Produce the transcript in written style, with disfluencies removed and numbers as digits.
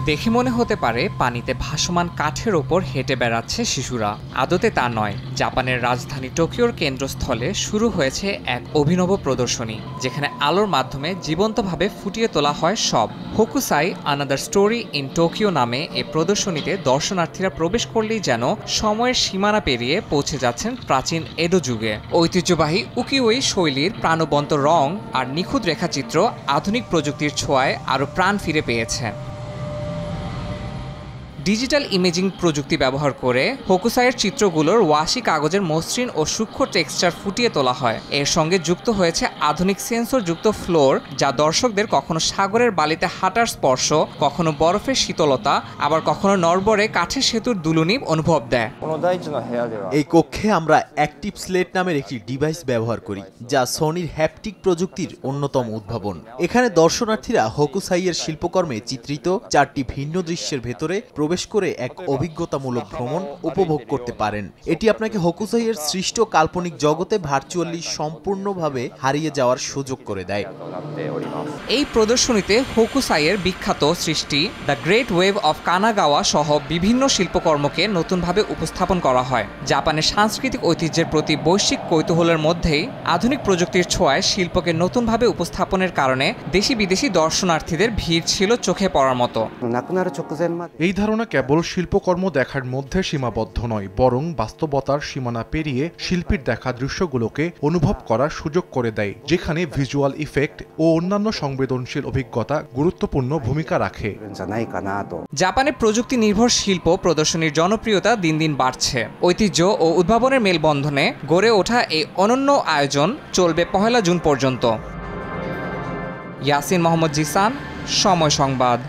দেখে মনে হতে পারে পানিতে ভাসমান কাঠের ওপর হেঁটে বেড়াচ্ছে শিশুরা। আদতে তা নয়। জাপানের রাজধানী টোকিওর কেন্দ্রস্থলে শুরু হয়েছে এক অভিনব প্রদর্শনী, যেখানে আলোর মাধ্যমে জীবন্তভাবে ফুটিয়ে তোলা হয় সব। হোকুসাই আনাদার স্টোরি ইন টোকিও নামে এই প্রদর্শনীতে দর্শনার্থীরা প্রবেশ করলেই যেন সময়ের সীমানা পেরিয়ে পৌঁছে যাচ্ছেন প্রাচীন এডো যুগে। ঐতিহ্যবাহী উকিওই শৈলীর প্রাণবন্ত রং আর নিখুঁত রেখাচিত্র আধুনিক প্রযুক্তির ছোঁয়ায় আরও প্রাণ ফিরে পেয়েছে। ডিজিটাল ইমেজিং প্রযুক্তি ব্যবহার করে হোকুসাইয়ের চিত্রগুলোর ওয়াশি কাগজের মসৃণ ও সূক্ষ্ম টেক্সচার ফুটিয়ে তোলা হয়। এর সঙ্গে যুক্ত হয়েছে আধুনিক সেন্সরযুক্ত ফ্লোর, যা দর্শকদের কখনো সাগরের বালিতে হাঁটার স্পর্শ, কখনো বরফের শীতলতা, আবার কখনো নড়বড়ে কাঠের সেতুর দুলুনি অনুভব দেয়। এই কক্ষে আমরা অ্যাক্টিভ স্লেট নামের একটি ডিভাইস ব্যবহার করি, যা সনির হ্যাপটিক প্রযুক্তির অন্যতম উদ্ভাবন। এখানে দর্শনার্থীরা হোকুসাইয়ের শিল্পকর্মে চিত্রিত 4টি ভিন্ন দৃশ্যের ভেতরে প্রবেশ করে এক অভিজ্ঞতামূলক ভ্রমণ উপভোগ করতে পারেন। এটি আপনাকে হোকুসাইয়ের সৃষ্ট কাল্পনিক জগতে ভার্চুয়ালি সম্পূর্ণভাবে হারিয়ে যাওয়ার সুযোগ করে দেয়। এই প্রদর্শনীতে হোকুসাইয়ের বিখ্যাত সৃষ্টি the great wave of Kanagawa সহ বিভিন্ন শিল্পকর্মকে নতুনভাবে উপস্থাপন করা হয়। জাপানের সাংস্কৃতিক ঐতিহ্যের প্রতি বৈশ্বিক কৌতূহলের মধ্যেই আধুনিক প্রযুক্তির ছোঁয়ায় শিল্পকে নতুনভাবে উপস্থাপনের কারণে দেশি বিদেশি দর্শনার্থীদের ভিড় ছিল চোখে পড়ার মতো। এই ধারণা কেবল শিল্পকর্ম দেখার মধ্যে সীমাবদ্ধ নয়, বরং বাস্তবতার সীমানা পেরিয়ে শিল্পীর দেখা দৃশ্যগুলোকে অনুভব করার সুযোগ করে দেয়, যেখানে ভিজুয়াল ইফেক্ট ও অন্যান্য সংবেদনশীল অভিজ্ঞতা গুরুত্বপূর্ণ ভূমিকা রাখে। জাপানে প্রযুক্তি নির্ভর শিল্প প্রদর্শনীর জনপ্রিয়তা দিন দিন বাড়ছে। ঐতিহ্য ও উদ্ভাবনের মেলবন্ধনে গড়ে ওঠা এই অনন্য আয়োজন চলবে 1 জুন পর্যন্ত। ইয়াসিন মোহাম্মদ জিসান, সময় সংবাদ।